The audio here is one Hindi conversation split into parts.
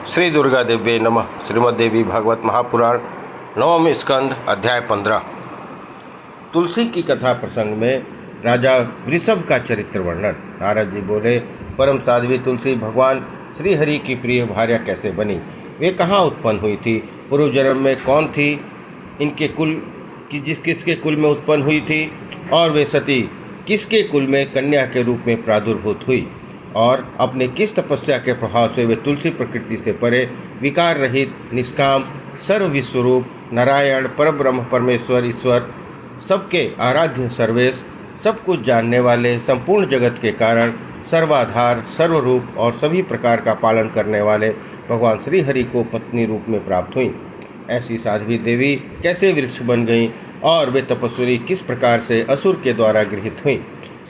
श्री दुर्गा देव्ये नमः। श्रीमद्देवी भागवत महापुराण नवम स्कंद अध्याय 15। तुलसी की कथा प्रसंग में राजा वृषभ का चरित्र वर्णन। नारद जी बोले, परम साध्वी तुलसी भगवान श्री हरि की प्रिय भार्या कैसे बनी? वे कहाँ उत्पन्न हुई थी? पूर्व जन्म में कौन थी? इनके कुल की किसके कुल में उत्पन्न हुई थी? और वे सती किसके कुल में कन्या के रूप में प्रादुर्भूत हुई? और अपने किस तपस्या के प्रभाव से वे तुलसी प्रकृति से परे विकार रहित निष्काम सर्वविश्वरूप नारायण परब्रह्म परमेश्वर ईश्वर सबके आराध्य सर्वेश सब कुछ जानने वाले संपूर्ण जगत के कारण सर्वाधार सर्वरूप और सभी प्रकार का पालन करने वाले भगवान श्री हरि को पत्नी रूप में प्राप्त हुई? ऐसी साध्वी देवी कैसे वृक्ष बन गईं और वे तपस्वी किस प्रकार से असुर के द्वारा गृहीत हुईं?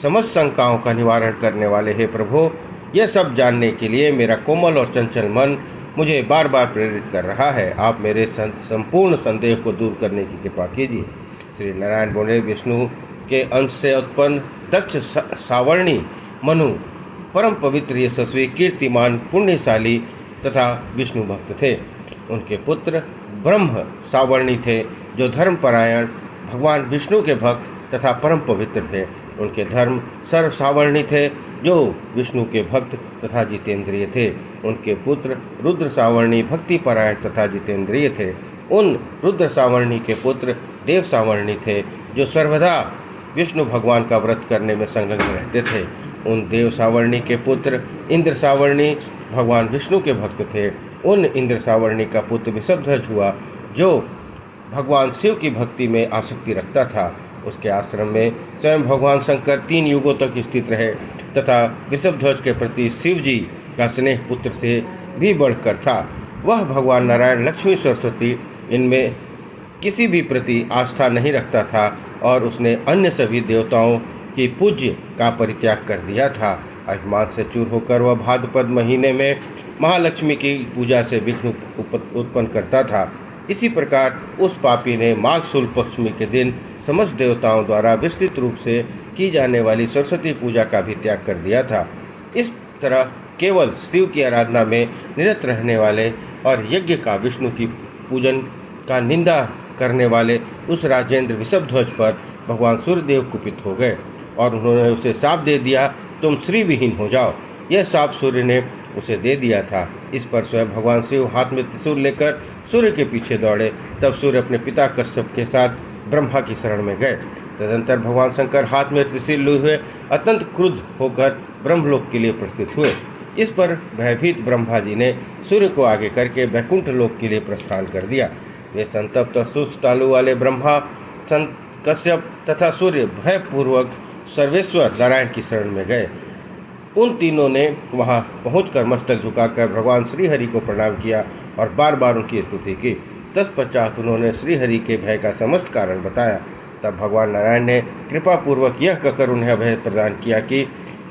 समस्त शंकाओं का निवारण करने वाले हे प्रभु, यह सब जानने के लिए मेरा कोमल और चंचल मन मुझे बार बार प्रेरित कर रहा है। आप मेरे संपूर्ण संदेह को दूर करने की कृपा कीजिए। श्री नारायण बोले, विष्णु के अंश से उत्पन्न दक्ष सावर्णी मनु परम पवित्र यशस्वी कीर्तिमान पुण्यशाली तथा विष्णु भक्त थे। उनके पुत्र ब्रह्म सावर्णी थे, जो धर्मपरायण भगवान विष्णु के भक्त तथा परम पवित्र थे। उनके धर्म सर्व सावर्णी थे, जो विष्णु के भक्त तथा जितेंद्रिय थे। उनके पुत्र रुद्र सावर्णी भक्तिपरायण तथा जितेंद्रिय थे। उन रुद्र सावर्णी के पुत्र देव सावर्णी थे, जो सर्वदा विष्णु भगवान का व्रत करने में संलग्न रहते थे। उन देव सावर्णी के पुत्र इंद्र सावर्णी भगवान विष्णु के भक्त थे। उन इंद्र सावर्णी का पुत्र विषभध्वज हुआ, जो भगवान शिव की भक्ति में आसक्ति रखता था। उसके आश्रम में स्वयं भगवान शंकर 3 युगों तक स्थित रहे तथा वृषभध्वज के प्रति शिव जी का स्नेह पुत्र से भी बढ़कर था। वह भगवान नारायण लक्ष्मी सरस्वती इनमें किसी भी प्रति आस्था नहीं रखता था और उसने अन्य सभी देवताओं की पूज्य का परित्याग कर दिया था। अभिमान से चूर होकर वह भाद्रपद महीने में महालक्ष्मी की पूजा से विघ्न उत्पन्न करता था। इसी प्रकार उस पापी ने माघ शुक्ल पक्षमी के दिन समस्त देवताओं द्वारा विस्तृत रूप से की जाने वाली सरस्वती पूजा का भी त्याग कर दिया था। इस तरह केवल शिव की आराधना में निरत रहने वाले और यज्ञ का विष्णु की पूजन का निंदा करने वाले उस राजेंद्र वृषभध्वज पर भगवान सूर्यदेव कुपित हो गए और उन्होंने उसे शाप दे दिया, तुम श्री विहीन हो जाओ। यह शाप सूर्य ने उसे दे दिया था। इस पर स्वयं भगवान शिव हाथ में त्रिशूल लेकर सूर्य के पीछे दौड़े। तब सूर्य अपने पिता कश्यप के साथ ब्रह्मा की शरण में गए। तदंतर भगवान शंकर हाथ में त्रिशूल लिए हुए अत्यंत क्रुद्ध होकर ब्रह्मलोक के लिए प्रस्थित हुए। इस पर भयभीत ब्रह्मा जी ने सूर्य को आगे करके वैकुंठ लोक के लिए प्रस्थान कर दिया। वे संतप्त सूक्ष्म तालु वाले ब्रह्मा, संत कश्यप तथा सूर्य भयपूर्वक सर्वेश्वर नारायण की शरण में गए। उन तीनों ने वहां पहुंचकर मस्तक झुकाकर भगवान श्रीहरि को प्रणाम किया और बार बार उनकी स्तुति की। तत्पश्चात उन्होंने श्रीहरि के भय का समस्त कारण बताया। तब भगवान नारायण ने कृपापूर्वक यह कहकर उन्हें अभय प्रदान किया कि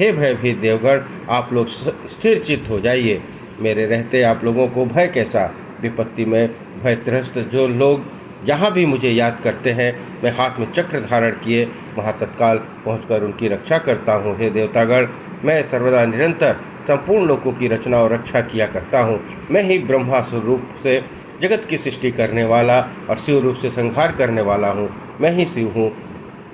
हे भयभीत देवगण, आप लोग स्थिर चित्त हो जाइए। मेरे रहते आप लोगों को भय कैसा? विपत्ति में भयत्रस्त जो लोग जहाँ भी मुझे याद करते हैं, मैं हाथ में चक्र धारण किए वहाँ तत्काल पहुँचकर उनकी रक्षा करता हूँ। हे देवतागण, मैं सर्वदा निरंतर संपूर्ण लोकों की रचना और रक्षा किया करता हूँ। मैं ही ब्रह्मा स्वरूप से जगत की सृष्टि करने वाला और शिव रूप से संहार करने वाला हूँ। मैं ही शिव हूँ,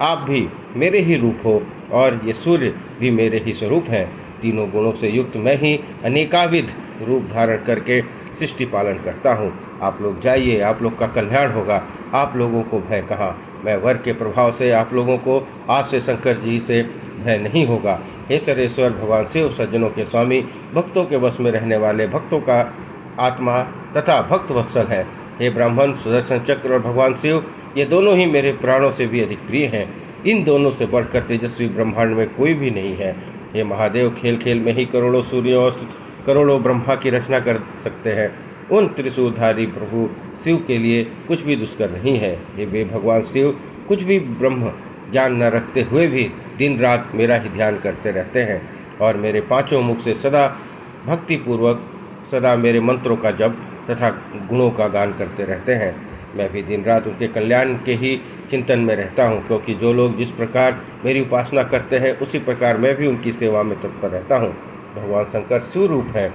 आप भी मेरे ही रूप हो और ये सूर्य भी मेरे ही स्वरूप हैं। तीनों गुणों से युक्त मैं ही अनेकाविध रूप धारण करके सृष्टि पालन करता हूँ। आप लोग जाइए, आप लोग का कल्याण होगा। आप लोगों को भय कहाँ? मैं वर के प्रभाव से आप लोगों को आज से शंकर जी से भय नहीं होगा। हे सर्वेश्वर भगवान शिव सज्जनों के स्वामी, भक्तों के वश में रहने वाले, भक्तों का आत्मा तथा भक्त वत्सल है। हे ब्राह्मण, सुदर्शन चक्र और भगवान शिव, ये दोनों ही मेरे प्राणों से भी अधिक प्रिय हैं। इन दोनों से बढ़कर तेजस्वी ब्रह्मांड में कोई भी नहीं है। हे महादेव, खेल खेल में ही करोड़ों सूर्यों और करोड़ों ब्रह्मा की रचना कर सकते हैं। उन त्रिशूलधारी प्रभु शिव के लिए कुछ भी दुष्कर नहीं है। ये वे भगवान शिव कुछ भी ब्रह्म ज्ञान न रखते हुए भी दिन रात मेरा ही ध्यान करते रहते हैं और मेरे 5 मुख से सदा भक्तिपूर्वक सदा मेरे मंत्रों का जप तथा गुणों का गान करते रहते हैं। मैं भी दिन रात उनके कल्याण के ही चिंतन में रहता हूँ, क्योंकि जो लोग जिस प्रकार मेरी उपासना करते हैं उसी प्रकार मैं भी उनकी सेवा में तत्पर रहता हूँ। भगवान शंकर शिव रूप हैं।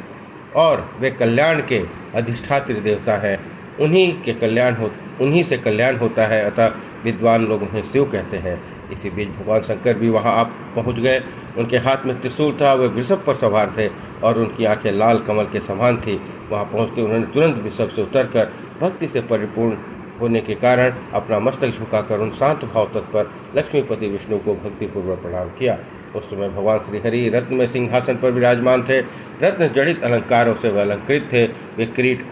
और वे कल्याण के अधिष्ठात्री देवता हैं। उन्हीं से कल्याण होता है, अतः विद्वान लोग उन्हें शिव कहते हैं। इसी बीच भगवान शंकर भी वहां आप पहुंच गए। उनके हाथ में त्रिशूल था, वे वृषभ पर सवार थे और उनकी आंखें लाल कमल के समान थी। वहां पहुंचते उन्होंने तुरंत वृषभ से उतरकर भक्ति से परिपूर्ण होने के कारण अपना मस्तक झुकाकर उन शांत भाव तत्पर लक्ष्मीपति विष्णु को भक्तिपूर्वक प्रणाम किया। उस समय भगवान श्रीहरि रत्न में सिंहासन पर विराजमान थे। रत्न जड़ित अलंकारों से वे अलंकृत थे। वे किरीट,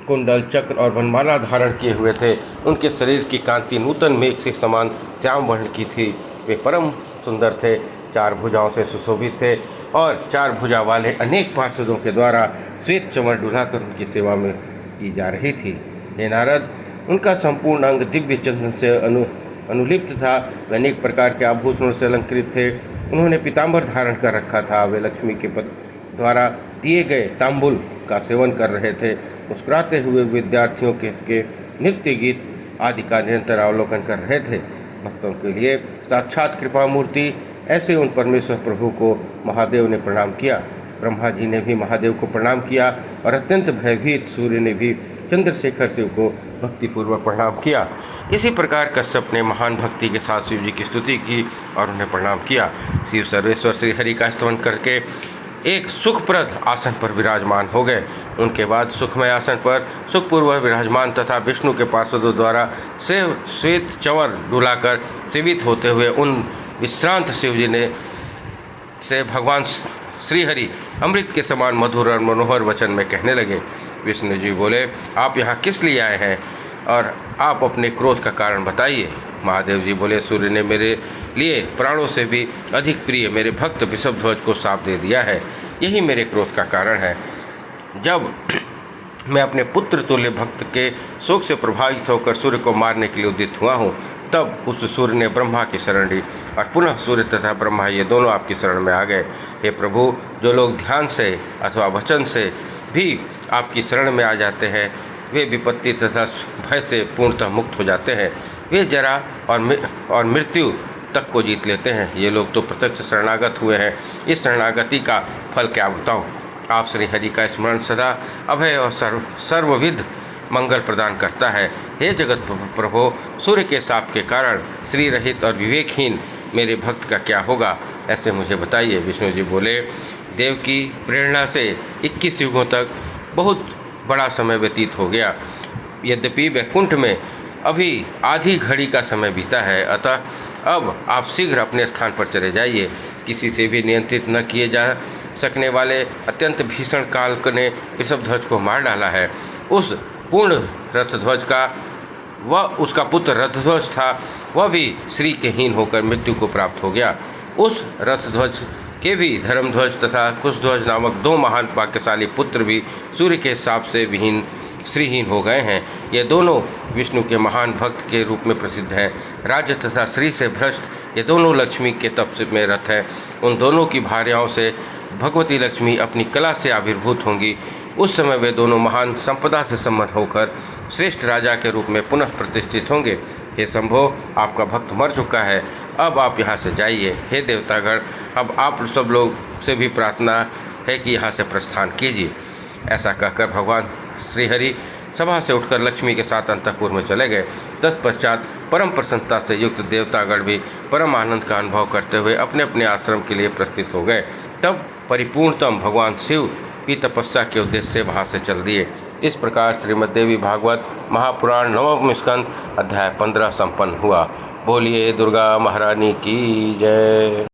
कुंडल, चक्र और वनमाला धारण किए हुए थे। उनके शरीर की कांति नूतन मेघ से समान श्याम वर्ण की थी। वे परम सुंदर थे, 4 भुजाओं से सुशोभित थे और 4 भुजा वाले अनेक पार्षदों के द्वारा श्वेत चंवर डुलाकर उनकी सेवा में की जा रही थी। हे नारद, उनका संपूर्ण अंग दिव्य चंदन से अनुलिप्त था। वे अनेक प्रकार के आभूषणों से अलंकृत थे। उन्होंने पीताम्बर धारण कर रखा था। वे लक्ष्मी के द्वारा दिए गए तांबुल का सेवन कर रहे थे। मुस्कुराते हुए विद्यार्थियों के नृत्य गीत आदि का निरंतर अवलोकन कर रहे थे। भक्तों के लिए साक्षात कृपा मूर्ति ऐसे उन परमेश्वर प्रभु को महादेव ने प्रणाम किया। ब्रह्मा जी ने भी महादेव को प्रणाम किया और अत्यंत भयभीत सूर्य ने भी चंद्रशेखर शिव को भक्तिपूर्वक प्रणाम किया। इसी प्रकार कश्यप ने महान भक्ति के साथ शिव जी की स्तुति की और उन्हें प्रणाम किया। शिव सर्वेश्वर श्री हरि का स्तवन करके एक सुखप्रद आसन पर विराजमान हो गए। उनके बाद सुखमय आसन पर सुखपूर्वक विराजमान तथा विष्णु के पार्षदों द्वारा श्वेत चंवर डुलाकर सेवित होते हुए उन विश्रांत शिव जी ने से भगवान श्रीहरि अमृत के समान मधुर और मनोहर वचन में कहने लगे। विष्णु जी बोले, आप यहाँ किस लिए आए हैं और आप अपने क्रोध का कारण बताइए। महादेव जी बोले, सूर्य ने मेरे लिए प्राणों से भी अधिक प्रिय मेरे भक्त वृषभध्वज को शाप दे दिया है। यही मेरे क्रोध का कारण है। जब मैं अपने पुत्र तुल्य भक्त के शोक से प्रभावित होकर सूर्य को मारने के लिए उद्यत हुआ हूँ, तब उस सूर्य ने ब्रह्मा की शरण ली और पुनः सूर्य तथा ब्रह्मा ये दोनों आपकी शरण में आ गए। हे प्रभु, जो लोग ध्यान से अथवा वचन से भी आपकी शरण में आ जाते हैं, वे विपत्ति तथा भय से पूर्णतः मुक्त हो जाते हैं। वे जरा और मृत्यु तक को जीत लेते हैं। ये लोग तो प्रत्यक्ष शरणागत हुए हैं। इस शरणागति का फल क्या बताऊँ। आप श्री हरि का स्मरण सदा अभय और सर्वविध मंगल प्रदान करता है। हे जगत प्रभो, सूर्य के शाप के कारण श्री रहित और विवेकहीन मेरे भक्त का क्या होगा, ऐसे मुझे बताइए। विष्णु जी बोले, देव की प्रेरणा से 21 युगों तक बहुत बड़ा समय व्यतीत हो गया। यद्यपि वैकुंठ में अभी आधी घड़ी का समय बीता है, अतः अब आप शीघ्र अपने स्थान पर चले जाइए। किसी से भी नियंत्रित न किए जा सकने वाले अत्यंत भीषण काल ने वृषभध्वज को मार डाला है। उस पूर्ण रथध्वज का उसका पुत्र रथध्वज था, वह भी श्री के हीन होकर मृत्यु को प्राप्त हो गया। उस रथध्वज के भी धर्मध्वज तथा कुशध्वज नामक 2 महान भाग्यशाली पुत्र भी सूर्य के शाप से विहीन श्रीहीन हो गए हैं। ये दोनों विष्णु के महान भक्त के रूप में प्रसिद्ध हैं। राज्य तथा श्री से भ्रष्ट ये दोनों लक्ष्मी के तप में रत हैं। उन दोनों की भार्याओं से भगवती लक्ष्मी अपनी कला से आविर्भूत होंगी। उस समय वे दोनों महान संपदा से सम्मत होकर श्रेष्ठ राजा के रूप में पुनः प्रतिष्ठित होंगे। हे शंभो, आपका भक्त मर चुका है, अब आप यहाँ से जाइए। हे देवतागण, अब आप सब लोग से भी प्रार्थना है कि यहाँ से प्रस्थान कीजिए। ऐसा कहकर भगवान श्रीहरि सभा से उठकर लक्ष्मी के साथ अंतःपुर में चले गए। तत्पश्चात परम प्रसन्नता से युक्त देवतागण भी परम आनंद का अनुभव करते हुए अपने अपने आश्रम के लिए प्रस्थित हो गए। तब परिपूर्णतम भगवान शिव की तपस्या के उद्देश्य से वहाँ से चल दिए। इस प्रकार श्रीमद्देवी भागवत महापुराण 9वां स्कंद अध्याय 15 संपन्न हुआ। बोलिए दुर्गा महारानी की जय।